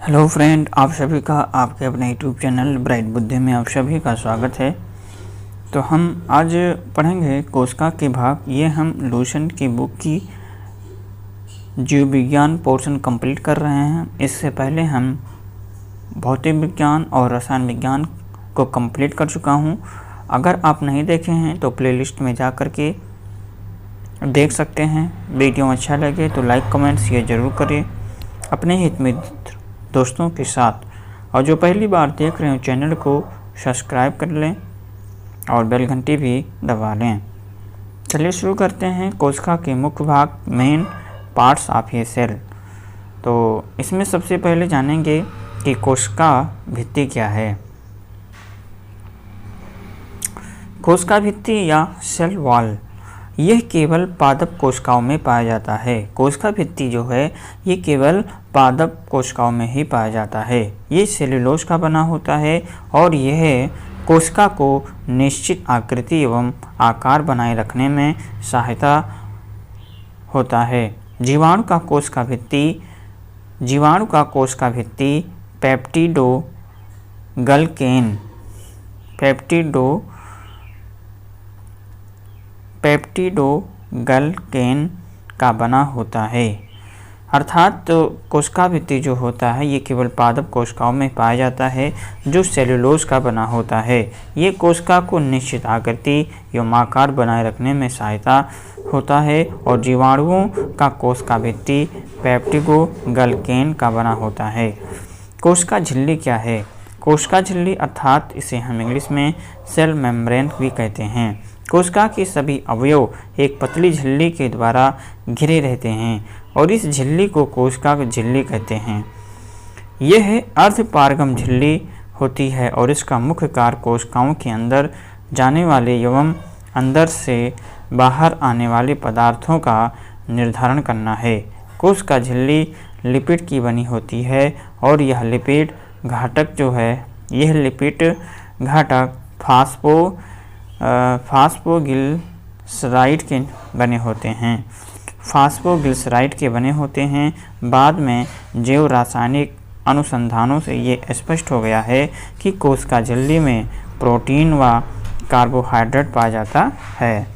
Hello friend, आप सभी का आपके अपने यूट्यूब चैनल ब्राइट बुद्धि में आप सभी का स्वागत है। तो हम आज पढ़ेंगे कोशिका के भाग। ये हम लूसेंट की बुक की जीव विज्ञान पोर्शन कंप्लीट कर रहे हैं। इससे पहले हम भौतिक विज्ञान और रसायन विज्ञान को कंप्लीट कर चुका हूँ। अगर आप नहीं देखे हैं तो प्लेलिस्ट में जा कर के देख सकते हैं। वीडियो अच्छा लगे तो लाइक कमेंट शेयर ज़रूर करें अपने हित मित्र दोस्तों के साथ, और जो पहली बार देख रहे हो चैनल को सब्सक्राइब कर लें और बेल घंटी भी दबा लें। चलिए शुरू करते हैं। कोशिका के मुख्य भाग, main parts of a cell. तो इसमें सबसे पहले जानेंगे कि कोशिका भित्ति क्या है। कोशिका भित्ति या सेल वॉल यह केवल पादप कोशिकाओं में पाया जाता है। कोशिका भित्ति जो है ये केवल पादप कोशिकाओं में ही पाया जाता है। ये सेल्यूलोज का बना होता है और यह कोशिका को निश्चित आकृति एवं आकार बनाए रखने में सहायता होता है। जीवाणु का कोशिका भित्ति पेप्टिडोगल्केन का बना होता है। अर्थात कोशिका भित्ति जो होता है ये केवल पादप कोशिकाओं में पाया जाता है, जो सेल्यूलोज का बना होता है। ये कोशिका को निश्चित आकृति एवं आकार बनाए रखने में सहायता होता है। और जीवाणुओं का कोशिका भित्ति पेप्टिडोगल्केन का बना होता है। कोशिका झिल्ली क्या है? कोशिका झिल्ली अर्थात इसे हम इंग्लिश में सेल मेम्ब्रेन भी कहते हैं। कोशिका के सभी अवयव एक पतली झिल्ली के द्वारा घिरे रहते हैं और इस झिल्ली को कोशिका झिल्ली कहते हैं। यह अर्धपारगम झिल्ली होती है और इसका मुख्य कार्य कोशिकाओं के अंदर जाने वाले एवं अंदर से बाहर आने वाले पदार्थों का निर्धारण करना है। कोशिका झिल्ली लिपिड की बनी होती है और यह लिपिड घटक जो है यह लिपिड घटक फास्फोग्लिसराइड के बने होते हैं। बाद में जैव रासायनिक अनुसंधानों से ये स्पष्ट हो गया है कि कोशिका झिल्ली में प्रोटीन व कार्बोहाइड्रेट पाया जाता है।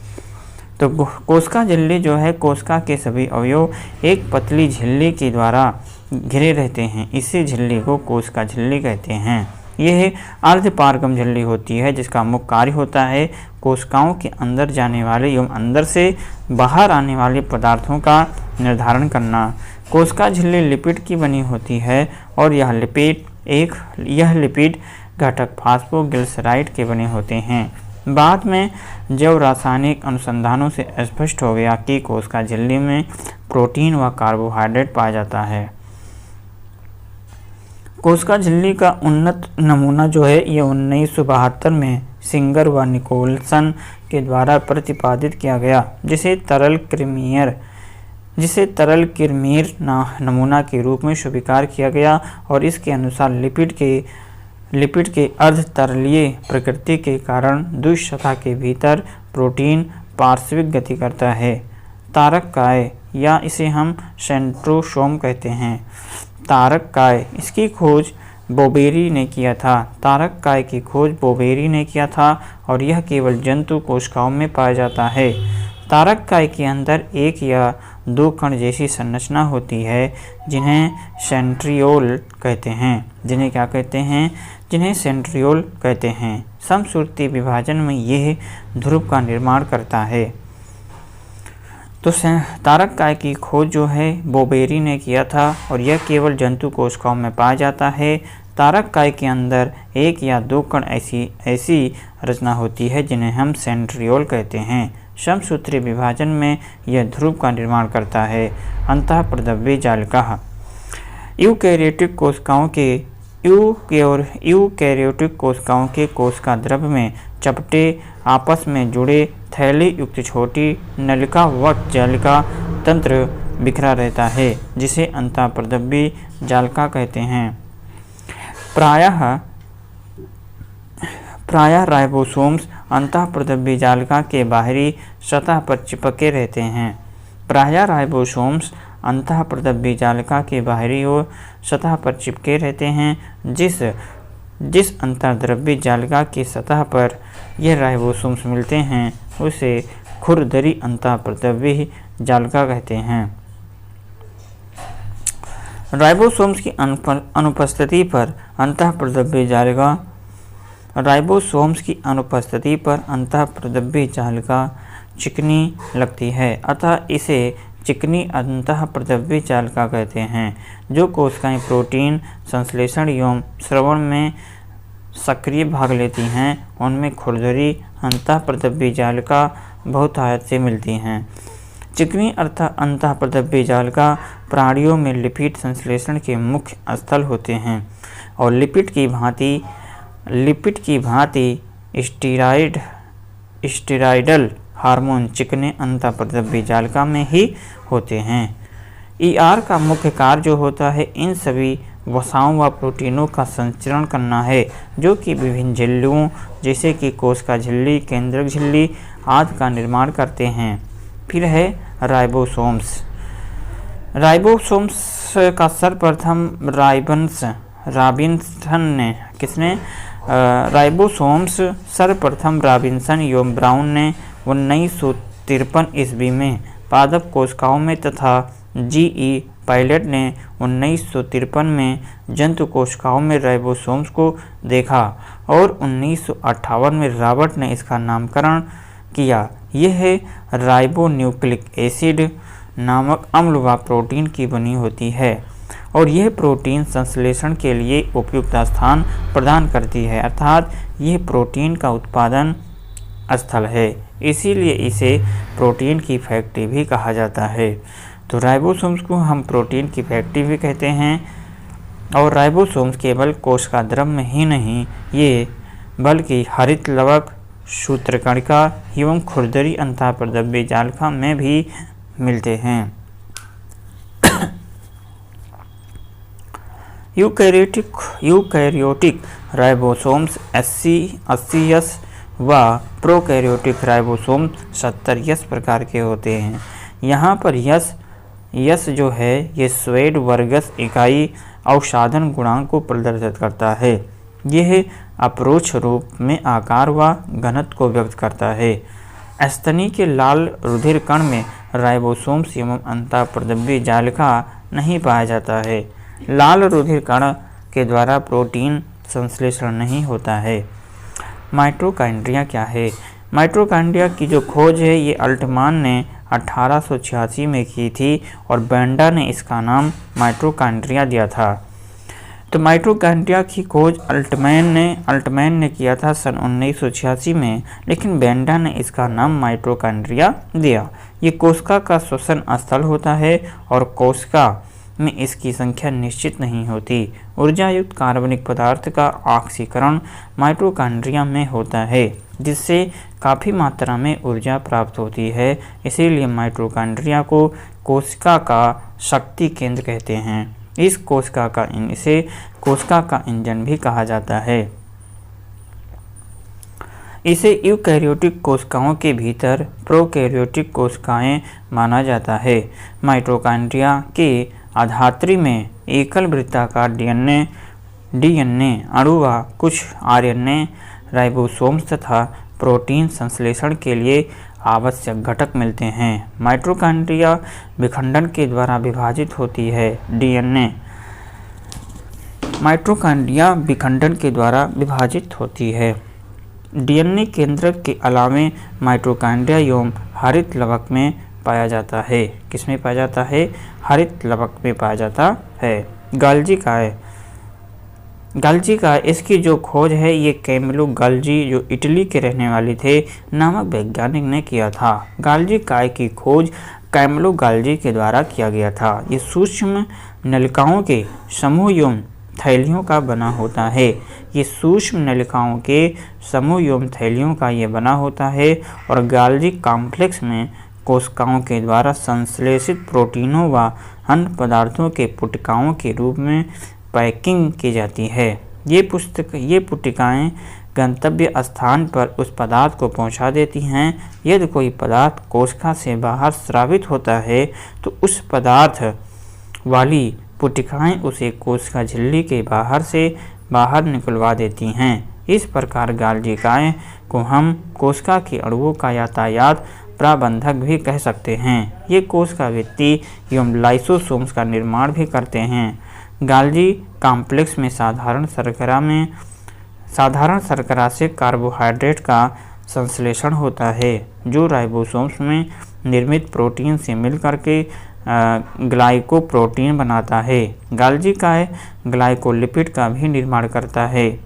तो कोशिका झिल्ली जो है कोशिका के सभी अवयव एक पतली झिल्ली के द्वारा घिरे रहते हैं। इसी झिल्ली को कोशिका झिल्ली कहते हैं। यह अर्धपारगम झिल्ली होती है जिसका मुख्य कार्य होता है कोशिकाओं के अंदर जाने वाले एवं अंदर से बाहर आने वाले पदार्थों का निर्धारण करना। कोशिका झिल्ली लिपिड की बनी होती है और यह लिपिड घटक फास्फोग्लिसराइड के बने होते हैं। बाद में जैव रासायनिक अनुसंधानों से स्पष्ट हो गया कि कोशिका झिल्ली में प्रोटीन व कार्बोहाइड्रेट पाया जाता है। कोशिका झिल्ली का उन्नत नमूना जो है ये 1972 में सिंगर व निकोलसन के द्वारा प्रतिपादित किया गया, जिसे तरल किरमीर नमूना के रूप में स्वीकार किया गया। और इसके अनुसार लिपिड के अर्धतरलीय प्रकृति के कारण द्विश सतह के भीतर प्रोटीन पार्श्विक गति करता है। तारक काय या इसे हम सेंट्रोसोम कहते हैं। तारक काय इसकी खोज बोबेरी ने किया था और यह केवल जंतु कोशिकाओं में पाया जाता है। तारक काय के अंदर एक या दो कण जैसी संरचना होती है जिन्हें सेंट्रियोल कहते हैं। समसूत्री विभाजन में यह ध्रुव का निर्माण करता है। तो तारक काय की खोज जो है बोबेरी ने किया था और यह केवल जंतु कोशिकाओं में पाया जाता है। तारक काय के अंदर एक या दो कण ऐसी रचना होती है जिन्हें हम सेंट्रियोल कहते हैं। समसूत्री विभाजन में यह ध्रुव का निर्माण करता है। अंतःप्रद्रव्य जालिका यूकैरियोटिक कोशिकाओं के कोशिका द्रव्य में चपटे आपस में जुड़े थैली युक्त छोटी नलिका व जालिका तंत्र बिखरा रहता है, जिसे अंतःप्रद्रव्य जालिका कहते हैं। प्रायः राइबोसोम्स अंतःप्रद्रव्य जालिका के बाहरी सतह पर चिपके रहते हैं। प्रायः राइबोसोम्स अंतःप्रदव्य जालिका के बाहरी ओर सतह पर चिपके रहते हैं। जिस अंतर्द्रव्य जालिका की सतह पर यह राइबोसोम्स मिलते हैं उसे खुरदरी अंतःप्रदव्य जालिका कहते हैं। राइबोसोम्स की अनुपस्थिति पर अंतःप्रदव्य जालिका चिकनी लगती है, अतः इसे चिकनी अंतःप्रदव्य जालिका कहते हैं। जो कोशिकाएं प्रोटीन संश्लेषण एवं स्रवण में सक्रिय भाग लेती हैं उनमें खुरदरी अंतःप्रदव्य जालिका बहुतायत से मिलती हैं। चिकनी अंतःप्रदव्य जालिका प्राणियों में लिपिड संश्लेषण के मुख्य स्थल होते हैं और लिपिड की भांति स्टेरॉयडल हार्मोन चिकने अंतःप्रदव्य जालिका में ही होते हैं। ईआर का मुख्य कार्य जो होता है इन सभी वसाओं व प्रोटीनों का संचरण करना है, जो कि विभिन्न झिल्लियों जैसे कि कोशिका झिल्ली, केंद्रक झिल्ली आदि का निर्माण करते हैं। फिर है राइबोसोम्स। राइबोसोम्स का सर्वप्रथम रॉबिन्सन ने राइबोसोम्स सर्वप्रथम रॉबिन्सन एवं ब्राउन ने 1953 ईस्वी में पादप कोशिकाओं में तथा जी.ई. पायलट ने 1953 में जंतु कोशिकाओं में राइबोसोम्स को देखा और 1958 में रॉबर्ट ने इसका नामकरण किया। यह राइबोन्यूक्लिक एसिड नामक अम्ल व प्रोटीन की बनी होती है और यह प्रोटीन संश्लेषण के लिए उपयुक्त स्थान प्रदान करती है, अर्थात यह प्रोटीन का उत्पादन स्थल है, इसीलिए इसे प्रोटीन की फैक्ट्री भी कहा जाता है। तो राइबोसोम्स को हम प्रोटीन की फैक्ट्री भी कहते हैं और राइबोसोम्स केवल कोशिका द्रव में ही नहीं ये बल्कि हरित लवक, सूत्रकणिका एवं खुरदरी अंतःप्रदव्य जालिका में भी मिलते हैं। यूकैरियोटिक राइबोसोम्स 80S व प्रोकैरियोटिक राइबोसोम्स 70S प्रकार के होते हैं। यहाँ पर यस जो है ये स्वेड वर्गस इकाई अवसादन गुणांक को प्रदर्शित करता है। यह अपरोक्ष रूप में आकार व घनत्व को व्यक्त करता है। स्तनी के लाल रुधिर कण में राइबोसोम्स एवं अंतःप्रदव्य जालिका नहीं पाया जाता है। लाल रुधिर कण के द्वारा प्रोटीन संश्लेषण नहीं होता है। माइटोकॉन्ड्रिया क्या है? माइटोकॉन्ड्रिया की जो खोज है ये अल्टमान ने 1886 में की थी और बेंडा ने इसका नाम माइटोकॉन्ड्रिया दिया था। तो माइटोकॉन्ड्रिया की खोज अल्टमैन ने किया था सन 1986 में, लेकिन बेंडा ने इसका नाम माइटोकॉन्ड्रिया दिया। ये कोशिका का श्वसन स्थल होता है और कोशिका में इसकी संख्या निश्चित नहीं होती। ऊर्जा युक्त कार्बनिक पदार्थ का ऑक्सीकरण माइटोकॉन्ड्रिया में होता है, जिससे काफ़ी मात्रा में ऊर्जा प्राप्त होती है। इसीलिए माइटोकॉन्ड्रिया को कोशिका का शक्ति केंद्र कहते हैं। इसे कोशिका का इंजन भी कहा जाता है। इसे यूकैरियोटिक कोशिकाओं के भीतर प्रोकैरियोटिक कोशिकाएं माना जाता है। माइटोकॉन्ड्रिया के आधात्री में एकल वृत्ताकार डीएनए अणु व कुछ आरएनए राइबोसोम्स तथा प्रोटीन संश्लेषण के लिए आवश्यक घटक मिलते हैं। माइटोकॉन्ड्रिया विखंडन के द्वारा विभाजित होती है। माइटोकॉन्ड्रिया विखंडन के द्वारा विभाजित होती है। डीएनए केंद्रक के अलावे माइटोकॉन्ड्रिया एवं हरित लवक में पाया जाता है। किसमें पाया जाता है? हरित लवक में पाया जाता है। गाल्जी का इसकी जो खोज है ये कैमिलो गाल्जी, जो इटली के रहने वाले थे, नामक वैज्ञानिक ने किया था। गाल्जी काय की खोज कैमिलो गाल्जी के द्वारा किया गया था। ये सूक्ष्म नलिकाओं के समूह एवं थैलियों का बना होता है। ये सूक्ष्म नलिकाओं के समूह एवं थैलियों का ये बना होता है और गाल्जी कॉम्प्लेक्स में कोशिकाओं के द्वारा संश्लेषित प्रोटीनों व अन्य पदार्थों के पुटिकाओं के रूप में पैकिंग की जाती है। ये पुटिकाएं गंतव्य स्थान पर उस पदार्थ को पहुंचा देती हैं। यदि कोई पदार्थ कोशिका से बाहर स्रावित होता है तो उस पदार्थ वाली पुटिकाएं उसे कोशिका झिल्ली के बाहर से बाहर निकलवा देती हैं। इस प्रकार गाल्जिकाएं को हम कोशिका के अणुओं का यातायात प्रबंधक भी कह सकते हैं। ये कोशिका भित्ति एवं लाइसोसोम्स का निर्माण भी करते हैं। गाल्जी कॉम्प्लेक्स में साधारण शर्करा से कार्बोहाइड्रेट का संश्लेषण होता है, जो राइबोसोम्स में निर्मित प्रोटीन से मिलकर के ग्लाइकोप्रोटीन बनाता है। गाल्जी काय ग्लाइकोलिपिड का भी निर्माण करता है।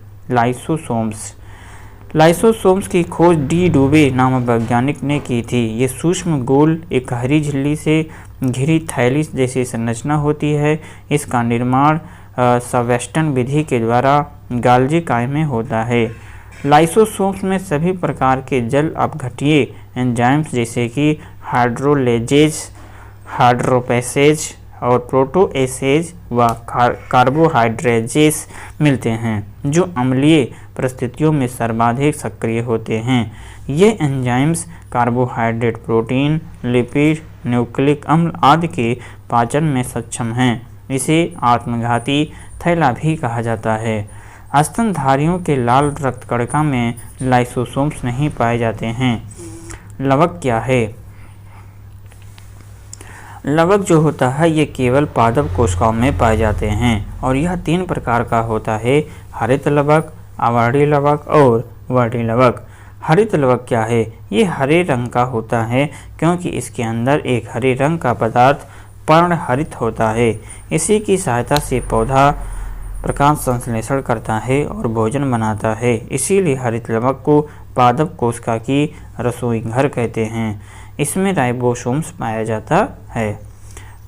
लाइसोसोम्स की खोज डी डुबे नामक वैज्ञानिक ने की थी। ये सूक्ष्म गोल एक हरी झिल्ली से घिरी थैली जैसी संरचना होती है। इसका निर्माण सवेस्टन विधि के द्वारा गाल्जी काय में होता है। लाइसोसोम्स में सभी प्रकार के जल अपघट्य एंजाइम्स जैसे कि हाइड्रोलेजेज, हाइड्रोपेसेज और प्रोटोएसेज व कार्बोहाइड्रेजेस मिलते हैं, जो अम्लीय परिस्थितियों में सर्वाधिक सक्रिय होते हैं। ये enzymes carbohydrate, protein, lipid, nucleic अम्ल आदि के पाचन में सक्षम हैं। इसे आत्मघाती थैला भी कहा जाता है। स्तनधारियों के लाल रक्त कणिका में लाइसोसोम्स नहीं पाए जाते हैं। लवक क्या है? लवक जो होता है ये केवल पादप कोशिकाओं में पाए जाते हैं और यह 3 प्रकार का होता है: हरित लवक, आवर्णी लवक और वर्णी लवक। हरित लवक क्या है? ये हरे रंग का होता है क्योंकि इसके अंदर एक हरे रंग का पदार्थ पर्णहरित होता है। इसी की सहायता से पौधा प्रकाश संश्लेषण करता है और भोजन बनाता है। इसीलिए हरित लवक को पादप कोशिका की रसोई घर कहते हैं। इसमें राइबोसोम्स पाया जाता है।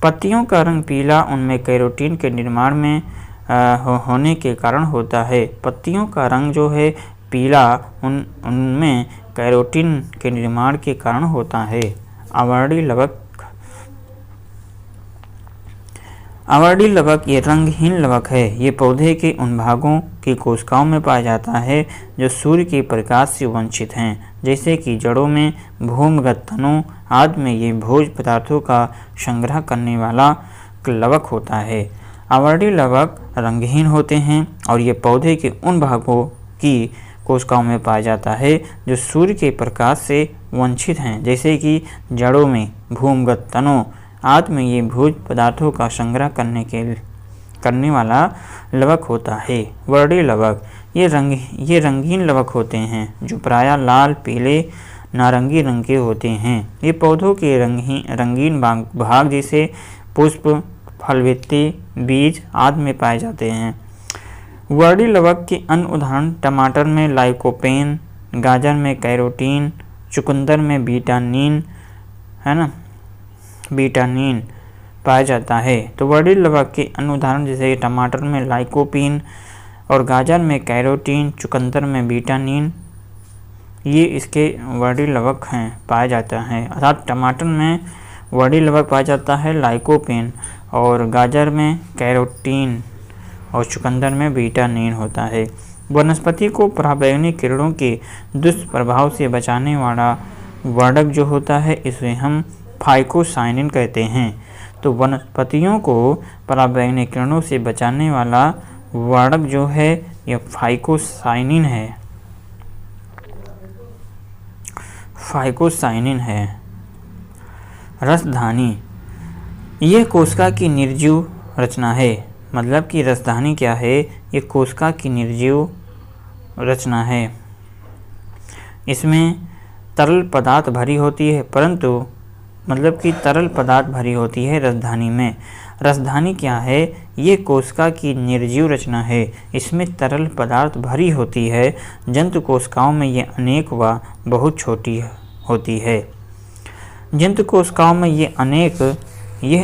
पत्तियों का रंग पीला उनमें कैरोटीन के निर्माण में होने के कारण होता है। पत्तियों का रंग जो है पीला उनमें कैरोटीन के निर्माण के कारण होता है। आवर्णी लवक ये रंगहीन लवक है। ये पौधे के उन भागों की कोशिकाओं में पाया जाता है जो सूर्य के प्रकाश से वंचित हैं, जैसे कि जड़ों में, भूमिगत तनों आदि में ये भोज्य पदार्थों का संग्रह करने वाला लवक होता है। आवर्णी लवक रंगहीन होते हैं और ये पौधे के उन भागों की कोशिकाओं में पाया जाता है जो सूर्य के प्रकाश से वंचित हैं, जैसे कि जड़ों में, भूमिगत तनों आदि में ये भोज्य पदार्थों का संग्रह करने वाला लवक होता है। वर्णी लवक ये रंगीन लवक होते हैं जो प्रायः लाल, पीले, नारंगी रंग के होते हैं। ये पौधों के रंगीन भाग जैसे पुष्प, फलभित्ति, बीज आदि में पाए जाते हैं। वर्णी लवक के अन्य उदाहरण टमाटर में लाइकोपेन, गाजर में कैरोटीन, चुकंदर में बीटानिन पाया जाता है। तो वर्णी लवक के अन्य उदाहरण जैसे टमाटर में लाइकोपीन और गाजर में कैरोटीन, चुकंदर में बीटानिन, ये इसके वर्णी लवक हैं पाया जाता है। अर्थात टमाटर में वर्णी लवक पाया जाता है लाइकोपेन और गाजर में कैरोटीन और चुकंदर में बीटानिन होता है। वनस्पति को पराबैंगनी किरणों के दुष्प्रभाव से बचाने वाला वर्णक जो होता है इसे हम फाइकोसाइनिन कहते हैं। तो वनस्पतियों को पराबैंगनी किरणों से बचाने वाला वर्णक जो है यह फाइकोसाइनिन है। रसधानी यह कोशिका की निर्जीव रचना है। मतलब कि रसधानी क्या है? ये कोशिका की निर्जीव रचना है। इसमें तरल पदार्थ भरी होती है तरल पदार्थ भरी होती है रसधानी में। रसधानी क्या है? ये कोशिका की निर्जीव रचना है। इसमें तरल पदार्थ भरी होती है। जंतु कोशिकाओं में ये अनेक व बहुत छोटी होती है। जंतु कोशिकाओं में यह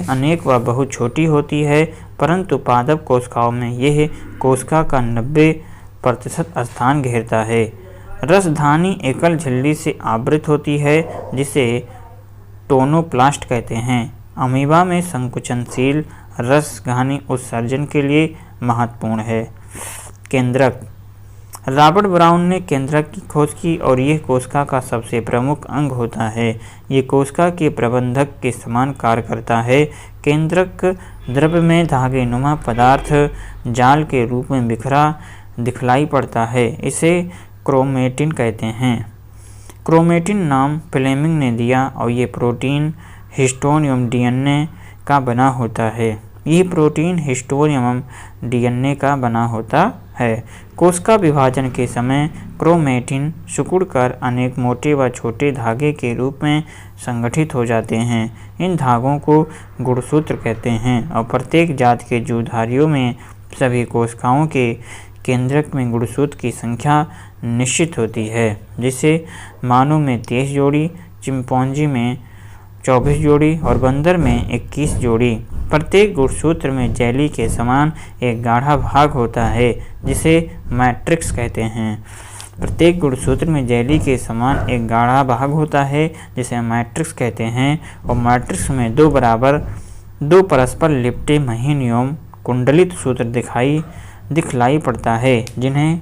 अनेक व बहुत छोटी होती है, परंतु पादप कोशिकाओं में यह कोशिका का 90% स्थान घेरता है। रसधानी एकल झिल्ली से आवृत होती है जिसे टोनोप्लास्ट कहते हैं। अमीबा में संकुचनशील रसधानी उत्सर्जन के लिए महत्वपूर्ण है। केंद्रक रॉबर्ट ब्राउन ने केंद्रक की खोज की और यह कोशिका का सबसे प्रमुख अंग होता है। ये कोशिका के प्रबंधक के समान कार्य करता है। केंद्रक द्रव्य में धागे नुमा पदार्थ जाल के रूप में बिखरा दिखलाई पड़ता है। इसे क्रोमेटिन कहते हैं। क्रोमेटिन नाम फ्लेमिंग ने दिया और ये प्रोटीन हिस्टोन एवं डीएनए का बना होता है। ये प्रोटीन हिस्टोन एवं डीएनए का बना होता है। कोशिका विभाजन के समय क्रोमेटिन सिकुड़कर अनेक मोटे व छोटे धागे के रूप में संगठित हो जाते हैं। इन धागों को गुणसूत्र कहते हैं और प्रत्येक जात के जीवधारियों में सभी कोशिकाओं के केंद्रक में गुणसूत्र की संख्या निश्चित होती है, जिसे मानव में 23 जोड़ी, चिंपैंजी में 24 जोड़ी और बंदर में 21 जोड़ी। प्रत्येक गुणसूत्र में जेली के समान एक गाढ़ा भाग होता है, जिसे मैट्रिक्स कहते हैं। प्रत्येक गुणसूत्र में जेली के समान एक गाढ़ा भाग होता है, जिसे मैट्रिक्स कहते हैं और मैट्रिक्स में दो परस्पर लिपटे महीन एवं कुंडलित सूत्र दिखलाई पड़ता है, जिन्हें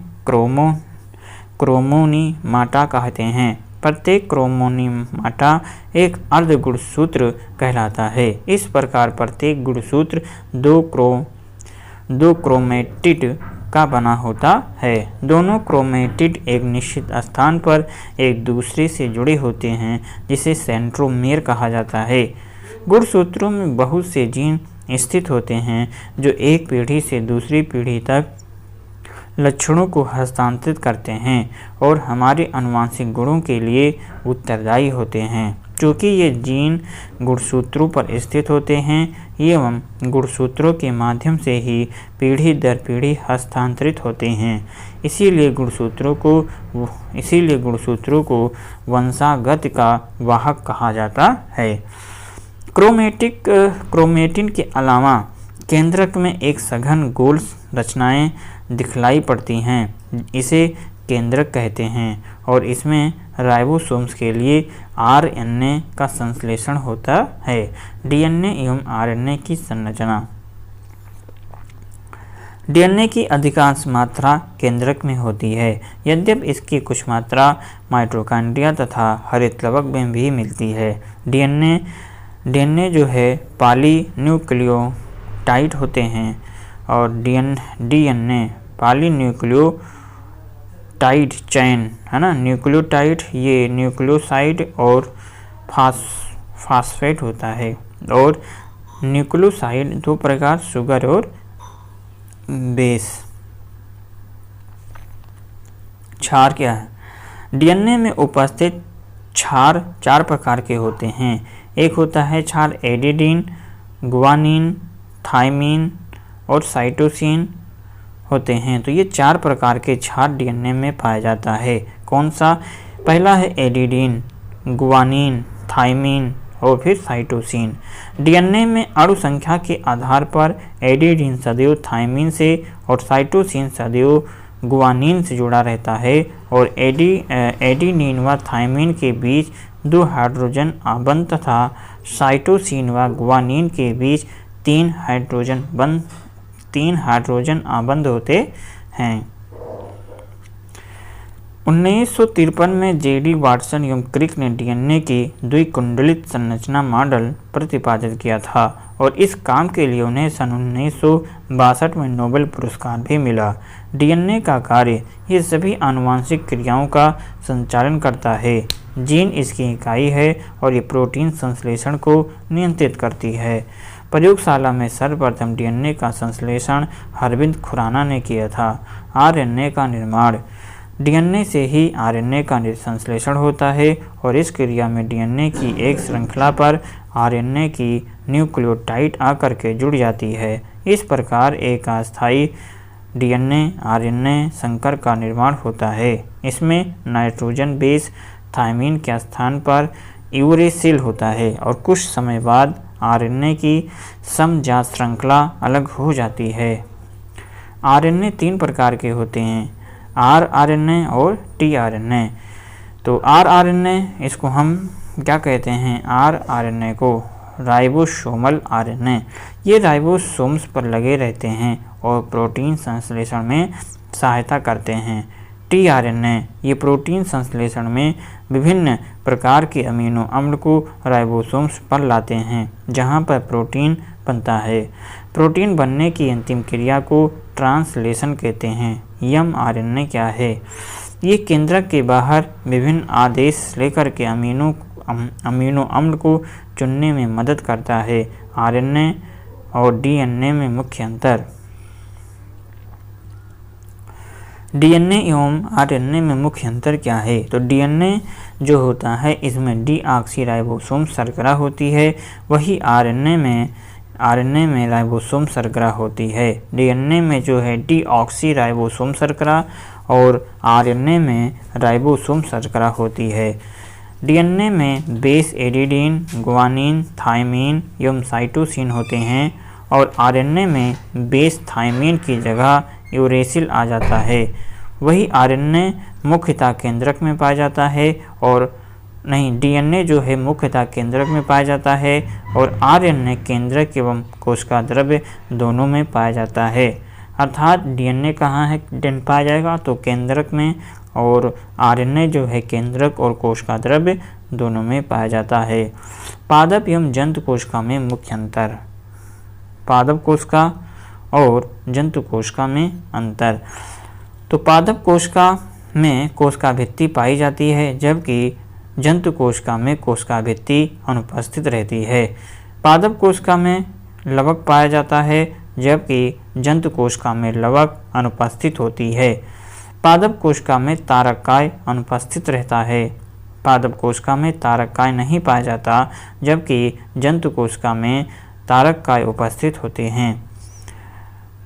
क्रोमोनीमाटा कहते हैं। प्रत्येक क्रोमोनीमाटा एक अर्ध गुणसूत्र कहलाता है। इस प्रकार प्रत्येक गुणसूत्र दो क्रोमेटिड का बना होता है। दोनों क्रोमेटिड एक निश्चित स्थान पर एक दूसरे से जुड़े होते हैं, जिसे सेंट्रोमेयर कहा जाता है। गुणसूत्रों में बहुत से जीन स्थित होते हैं जो एक पीढ़ी से दूसरी पीढ़ी तक लक्षणों को हस्तांतरित करते हैं और हमारे आनुवंशिक गुणों के लिए उत्तरदायी होते हैं। चूँकि ये जीन गुणसूत्रों पर स्थित होते हैं एवं गुणसूत्रों के माध्यम से ही पीढ़ी दर पीढ़ी हस्तांतरित होते हैं, इसीलिए गुणसूत्रों को वंशागत का वाहक कहा जाता है। क्रोमेटिन के अलावा केंद्रक में एक सघन गोल रचनाएं दिखलाई पड़ती हैं, इसे केंद्रक कहते हैं और इसमें राइबोसोम्स के लिए आरएनए का संश्लेषण होता है। डीएनए एवं आरएनए की संरचना। डीएनए की अधिकांश मात्रा केंद्रक में होती है, यद्यपि इसकी कुछ मात्रा माइटोकॉन्ड्रिया तथा हरित लवक में भी मिलती है। डीएनए जो है पॉलीन्यूक्लियोटाइड होते हैं और डीएनए पॉलीन्यूक्लियोटाइड चैन है ना। न्यूक्लियोटाइड ये न्यूक्लियोसाइड और फास्फेट होता है और न्यूक्लियोसाइड दो प्रकार शुगर और बेस। क्षार क्या है? डीएनए में उपस्थित क्षार 4 प्रकार के होते हैं। एक होता है क्षार एडिनिन, गुआनिन, थाइमिन और साइटोसिन होते हैं। तो ये 4 प्रकार के क्षार डीएनए में पाया जाता है। कौन सा? पहला है एडिनिन, गुआनिन, थाइमिन और फिर साइटोसिन। डीएनए में अणु संख्या के आधार पर एडिनिन सदैव थाइमिन से और साइटोसिन सदैव गुआनिन से जुड़ा रहता है और एडिनिन व थाइमिन के बीच 2 हाइड्रोजन आबंध तथा साइटोसिन व गुआनिन के बीच 3 हाइड्रोजन आबंध होते हैं। 1953 में जेडी वाटसन एवं क्रिक ने डीएनए की द्विकुंडलित संरचना मॉडल प्रतिपादित किया था और इस काम के लिए उन्हें सन 1962 में नोबेल पुरस्कार भी मिला। डीएनए का कार्य ये सभी आनुवंशिक क्रियाओं का संचालन करता है। जीन इसकी इकाई है और ये प्रोटीन संश्लेषण को नियंत्रित करती है। प्रयोगशाला में सर्वप्रथम डीएनए का संश्लेषण अरविंद खुराना ने किया था। आरएनए का निर्माण। डीएनए से ही आरएनए का संश्लेषण होता है और इस क्रिया में डीएनए की एक श्रृंखला पर आरएनए की न्यूक्लियोटाइड आकर के जुड़ जाती है। इस प्रकार एक अस्थायी डीएनए आरएनए संकर का निर्माण होता है। इसमें नाइट्रोजन बेस थाइमिन के स्थान पर यूरेसिल होता है और कुछ समय बाद आरएनए की समजात श्रृंखला अलग हो जाती है। आरएनए 3 प्रकार के होते हैं, आरआरएनए और टीआरएनए। तो आरआरएनए इसको हम क्या कहते हैं? आरआरएनए को राइबोसोमल आरएनए। ये राइबोसोम्स पर लगे रहते हैं और प्रोटीन संश्लेषण में सहायता करते हैं। टीआरएनए ये प्रोटीन संश्लेषण में विभिन्न प्रकार के अमीनो अम्ल को राइबोसोम्स पर लाते हैं, जहां पर प्रोटीन बनता है। प्रोटीन बनने की अंतिम क्रिया को ट्रांसलेशन कहते हैं। एमआरएनए क्या है? ये केंद्रक के बाहर विभिन्न आदेश लेकर के अमीनो अम्ल को चुनने में मदद करता है। आरएनए और डीएनए में मुख्य अंतर। डीएनए एवं आरएनए में मुख्य अंतर क्या है? तो डीएनए जो होता है इसमें डीऑक्सीराइबोसोम शर्करा होती है, वही आरएनए में राइबोसोम शर्करा होती है। डीएनए में जो है डीऑक्सीराइबोसोम शर्करा और आरएनए में राइबोसोम शर्करा होती है। डीएनए में बेस एडिनिन, गुआनिन, थायमीन एवं साइटोसिन होते हैं और आरएनए में बेस थायमीन की जगह यूरेसिल आ जाता है। वही आरएनए मुख्यतः केंद्रक में पाया जाता है और डीएनए जो है मुख्यतः केंद्रक में पाया जाता है और आरएनए केंद्रक एवं कोशिका द्रव्य दोनों में पाया जाता है। अर्थात डीएनए कहाँ है पाया जाएगा? तो केंद्रक में, और आरएनए जो है केंद्रक और कोशिका द्रव्य दोनों में पाया जाता है। पादप एवं जंतु कोशिका में मुख्य अंतर। पादप कोशिका और जंतु कोशिका में अंतर। तो पादप कोशिका में कोशिका भित्ति पाई जाती है, जबकि जंतु कोशिका में कोशिका भित्ति अनुपस्थित रहती है। पादप कोशिका में लवक पाया जाता है, जबकि जंतु कोशिका में लवक अनुपस्थित होती है। पादप कोशिका में तारककाय अनुपस्थित रहता है। पादप कोशिका में तारककाय नहीं पाया जाता, जबकि जंतु कोशिका में तारककाय उपस्थित होते हैं।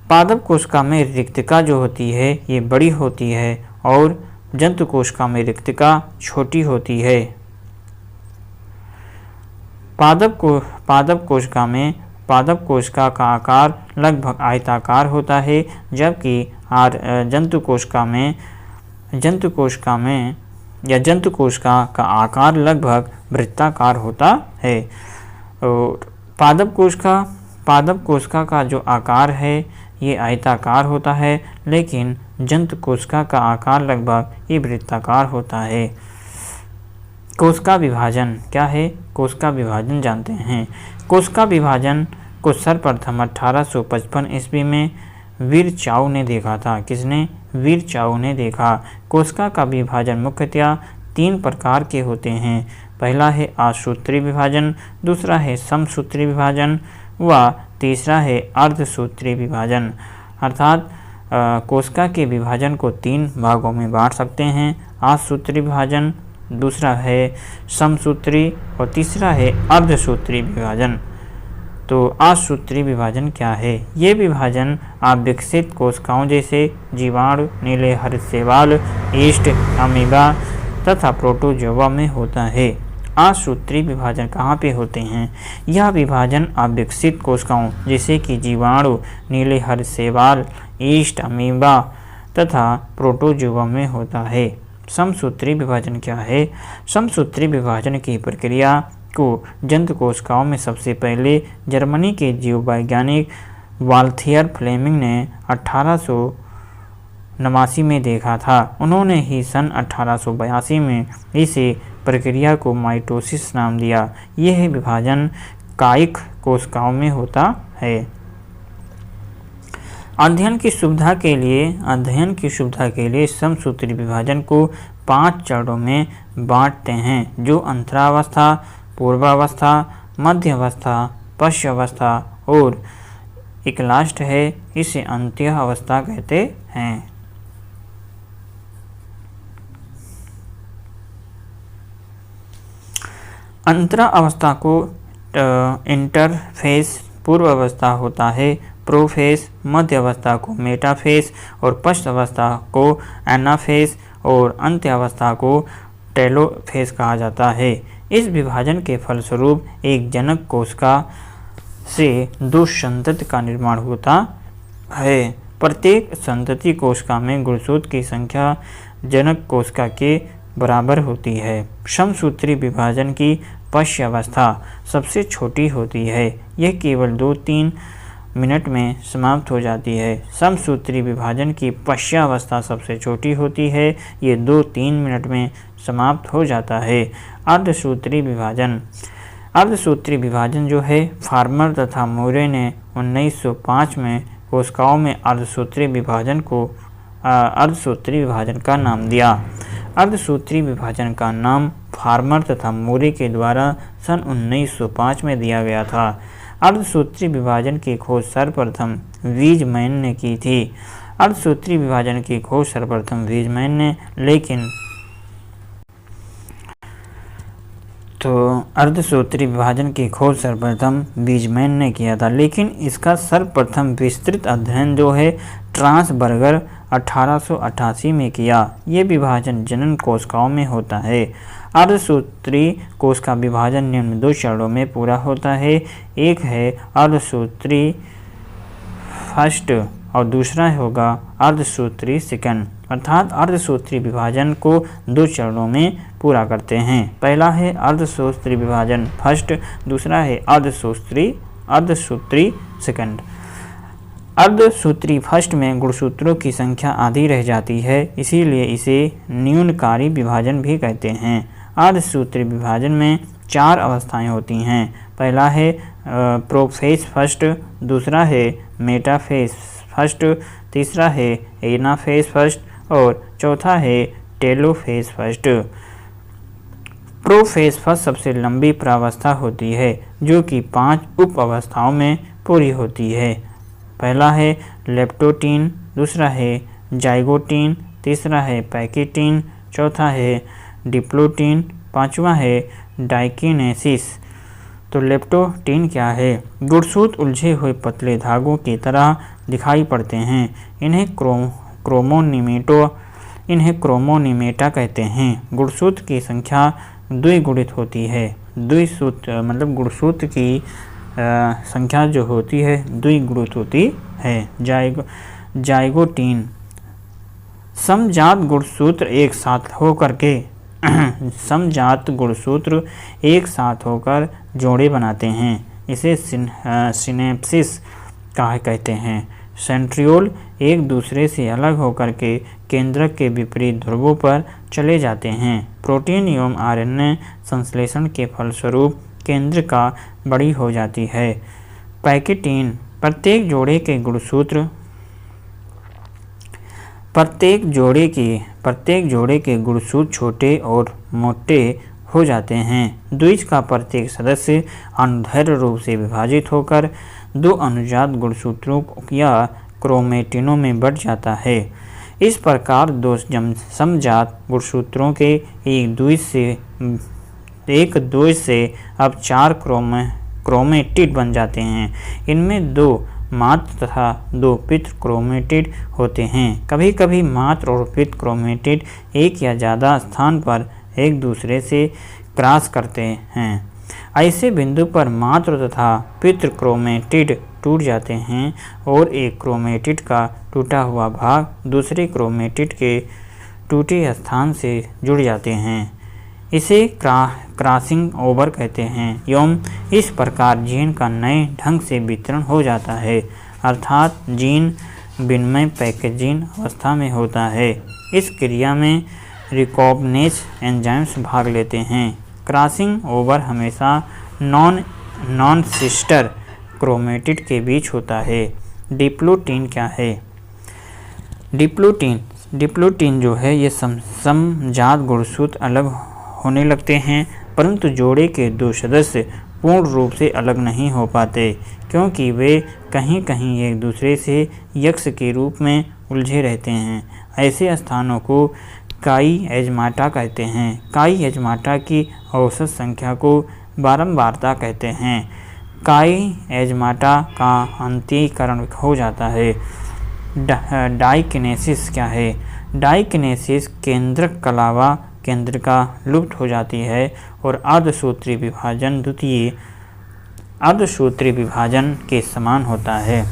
पादप कोशिका में रिक्तिका जो होती है ये बड़ी होती है और जंतु कोशिका में रिक्तिका छोटी होती है। पादप कोशिका का आकार लगभग आयताकार होता है, जबकि जंतु कोशिका का आकार लगभग वृत्ताकार होता है। और पादप कोशिका का जो आकार है ये आयताकार होता है, लेकिन जंतु कोशिका का आकार लगभग ये वृत्ताकार होता है। कोशिका विभाजन क्या है? कोशिका विभाजन जानते हैं। कोशिका विभाजन को सर्वप्रथम 1855 ईस्वी में वीर चाउ ने देखा था। किसने? वीर चाउ ने देखा। कोशिका का विभाजन मुख्यतः 3 प्रकार के होते हैं। पहला है आसूत्री विभाजन, दूसरा है समसूत्री विभाजन व तीसरा है अर्धसूत्री विभाजन। अर्थात कोशिका के विभाजन को 3 भागों में बांट सकते हैं। आसूत्री विभाजन, दूसरा है समसूत्री और तीसरा है अर्धसूत्री विभाजन। तो आसूत्री विभाजन क्या है? ये विभाजन अविकसित कोशिकाओं जैसे जीवाणु, नीले हरित शैवाल, ईस्ट, अमीबा तथा प्रोटोजोआ में होता है। आसूत्री विभाजन कहाँ पे होते हैं? यह विभाजन अविकसित कोशिकाओं जैसे कि जीवाणु, नीले हरित शैवाल, ईस्ट, अमीबा तथा प्रोटोजोआ में होता है। समसूत्री विभाजन क्या है? समसूत्री विभाजन की प्रक्रिया को जंतु कोशिकाओं में सबसे पहले जर्मनी के जीववैज्ञानिक वाल्थियर फ्लेमिंग ने 1889 में देखा था। उन्होंने ही सन 1882 में इसे प्रक्रिया को माइटोसिस नाम दिया। यह विभाजन कायिक कोशिकाओं में होता है। अध्ययन की सुविधा के लिए समसूत्री विभाजन को 5 चरणों में बांटते हैं, जो अंतरावस्था, पूर्वावस्था, मध्यावस्था, पश्चावस्था और एक लास्ट है, इसे अंत्य अवस्था कहते हैं। अंतरा अवस्था को इंटरफेस पूर्व अवस्था होता है, प्रोफेस, मध्य अवस्था को मेटाफेस और पश्च अवस्था को एनाफेस और अंत्य अवस्था को टेलोफेस कहा जाता है। इस विभाजन के फलस्वरूप एक जनक कोशिका से 2 संतति का निर्माण होता है। प्रत्येक संतति कोशिका में गुणसूत्र की संख्या जनक कोशिका के बराबर होती है। समसूत्री विभाजन की पश्च अवस्था सबसे छोटी होती है। यह केवल 2-3 मिनट में समाप्त हो जाती है। समसूत्री विभाजन की पश्चावस्था सबसे छोटी होती है, ये 2-3 मिनट में समाप्त हो जाता है। अर्धसूत्री विभाजन जो है फार्मर तथा मोरे ने 1905 में कोशिकाओं में अर्धसूत्री विभाजन का नाम दिया। अर्धसूत्री विभाजन का नाम फार्मर तथा मोरे के द्वारा सन 1905 में दिया गया था। अर्धसूत्री विभाजन की खोज सर्वप्रथम वीजमैन ने की थी। अर्धसूत्री विभाजन की खोज सर्वप्रथम वीजमैन ने अर्धसूत्री विभाजन की खोज सर्वप्रथम वीजमैन ने किया था, लेकिन इसका सर्वप्रथम विस्तृत अध्ययन जो है ट्रांसबर्गर 1888 में किया। ये विभाजन जनन कोशिकाओं में होता है। अर्धसूत्री कोश का विभाजन निम्न 2 चरणों में पूरा होता है। एक है अर्धसूत्री फर्स्ट और दूसरा होगा अर्धसूत्री सेकंड, अर्थात अर्धसूत्री विभाजन को 2 चरणों में पूरा करते हैं। पहला है अर्धसूत्री विभाजन फर्स्ट, दूसरा है अर्धसूत्री सेकंड। अर्धसूत्री फर्स्ट में गुणसूत्रों की संख्या आधी रह जाती है, इसीलिए इसे न्यूनकारी विभाजन भी कहते हैं। अर्धसूत्री विभाजन में 4 अवस्थाएं होती हैं। पहला है प्रोफेज फर्स्ट, दूसरा है मेटाफेज फर्स्ट, तीसरा है एनाफेज फर्स्ट और चौथा है टेलोफेज फर्स्ट। प्रोफेज फर्स्ट सबसे लंबी प्रावस्था होती है, जो कि 5 उप अवस्थाओं में पूरी होती है। पहला है लेप्टोटीन, दूसरा है जाइगोटीन, तीसरा है पैकेटीन, चौथा है डिप्लोटीन, पांचवा है डाइकिनेसिस। तो लेप्टोटीन क्या है? गुणसूत्र उलझे हुए पतले धागों की तरह दिखाई पड़ते हैं। इन्हें क्रोमोनिमेटा कहते हैं। गुणसूत्र की संख्या द्विगुणित होती है। द्विसूत्र मतलब गुणसूत्र की संख्या जो होती है द्विगुणित होती है। जाइगोटीन समजात गुणसूत्र एक साथ होकर जोड़े बनाते हैं। इसे सिनेप्सिस कहते हैं। सेंट्रियोल एक दूसरे से अलग होकर के केंद्रक के विपरीत ध्रुवों पर चले जाते हैं। प्रोटीन एवं आरएनए संश्लेषण के फलस्वरूप केंद्रिका बड़ी हो जाती है। पैकेटीन प्रत्येक जोड़े के गुणसूत्र छोटे और मोटे हो जाते हैं। द्विज का प्रत्येक सदस्य अनुदैर्ध्य रूप से विभाजित होकर 2 अनुजात गुणसूत्रों या क्रोमेटिनों में बढ़ जाता है। इस प्रकार 2 समजात गुणसूत्रों के एक द्विज से अब 4 क्रोमेटिड बन जाते हैं। इनमें 2 मात्र तथा 2 पितृ क्रोमेटिड होते हैं। कभी कभी मात्र और पितृ क्रोमेटिड एक या ज़्यादा स्थान पर एक दूसरे से क्रॉस करते हैं। ऐसे बिंदु पर मात्र तथा पितृ क्रोमेटिड टूट जाते हैं और एक क्रोमेटिड का टूटा हुआ भाग दूसरे क्रोमेटिड के टूटे स्थान से जुड़ जाते हैं। इसे क्रॉसिंग ओवर कहते हैं एवं इस प्रकार जीन का नए ढंग से वितरण हो जाता है, अर्थात जीन विनिमय पैकेजिंग अवस्था में होता है। इस क्रिया में रिकॉम्बिनेज एंजाइम्स भाग लेते हैं। क्रॉसिंग ओवर हमेशा नॉन सिस्टर क्रोमेटिड के बीच होता है। डिप्लोटीन क्या है? डिप्लोटीन जो है ये समजात गुणसूत्र अलग होने लगते हैं, परंतु जोड़े के 2 सदस्य पूर्ण रूप से अलग नहीं हो पाते, क्योंकि वे कहीं कहीं एक दूसरे से यक्ष के रूप में उलझे रहते हैं। ऐसे स्थानों को काई एजमाटा कहते हैं। काई एजमाटा की औसत संख्या को बारंबारता कहते हैं। काई एजमाटा का अंतीकरण हो जाता है। डाइकिनेसिस क्या है? डाइकिनेसिस केंद्रक के अलावा केंद्रिका लुप्त हो जाती है और अर्धसूत्री विभाजन के समान होता है।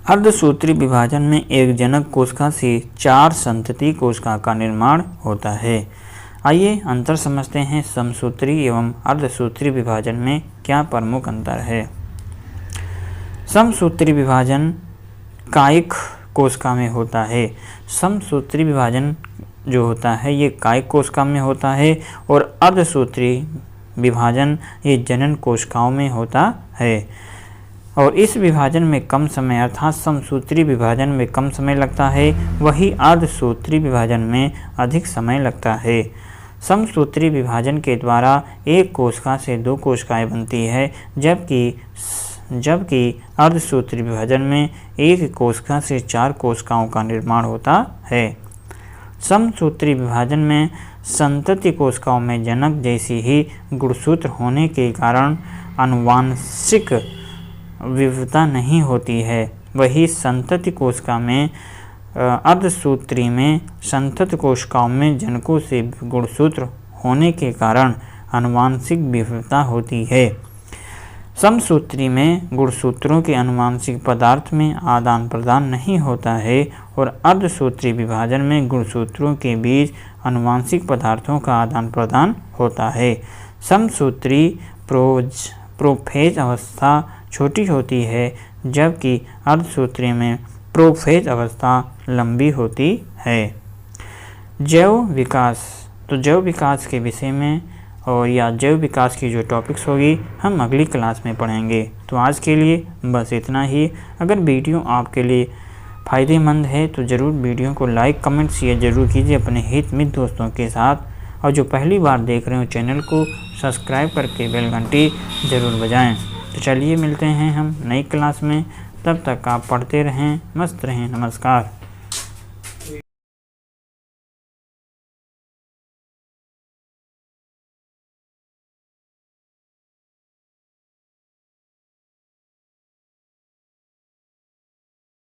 अर्धसूत्री विभाजन में एक जनक कोशिका से 4 संतति कोशिका का निर्माण होता है। आइए अंतर समझते हैं, समसूत्री एवं अर्धसूत्री विभाजन में क्या प्रमुख अंतर है। समसूत्री विभाजन कायिक कोशिका में होता है। समसूत्री विभाजन जो होता है ये कायिक कोशिका में होता है और अर्धसूत्री विभाजन ये जनन कोशिकाओं में होता है। और इस विभाजन में कम समय अर्थात समसूत्री विभाजन में कम समय लगता है, वही अर्धसूत्री विभाजन में अधिक समय लगता है। समसूत्री विभाजन के द्वारा एक कोशिका से 2 कोशिकाएं बनती है, जबकि अर्धसूत्री विभाजन में एक कोशिका से 4 कोशिकाओं का निर्माण होता है। समसूत्री विभाजन में संतति कोशिकाओं में जनक जैसी ही गुणसूत्र होने के कारण आनुवांशिक विविधता नहीं होती है, वही संतति कोशिका में अर्धसूत्री में संतति कोशिकाओं में जनकों से गुणसूत्र होने के कारण आनुवांशिक विविधता होती है। समसूत्री में गुणसूत्रों के आनुवांशिक पदार्थ में आदान प्रदान नहीं होता है और अर्धसूत्री विभाजन में गुणसूत्रों के बीच आनुवांशिक पदार्थों का आदान प्रदान होता है। समसूत्री प्रोफेज अवस्था छोटी होती है, जबकि अर्धसूत्री में प्रोफेज अवस्था लंबी होती है। जैव विकास, तो जैव विकास के विषय में और या जैव विकास की जो टॉपिक्स होगी हम अगली क्लास में पढ़ेंगे। तो आज के लिए बस इतना ही। अगर वीडियो आपके लिए फ़ायदेमंद है तो ज़रूर वीडियो को लाइक कमेंट शेयर ज़रूर कीजिए अपने हित मित्र दोस्तों के साथ, और जो पहली बार देख रहे हो चैनल को सब्सक्राइब करके बेल घंटी ज़रूर बजाएं। तो चलिए मिलते हैं हम नई क्लास में, तब तक आप पढ़ते रहें, मस्त रहें। नमस्कार।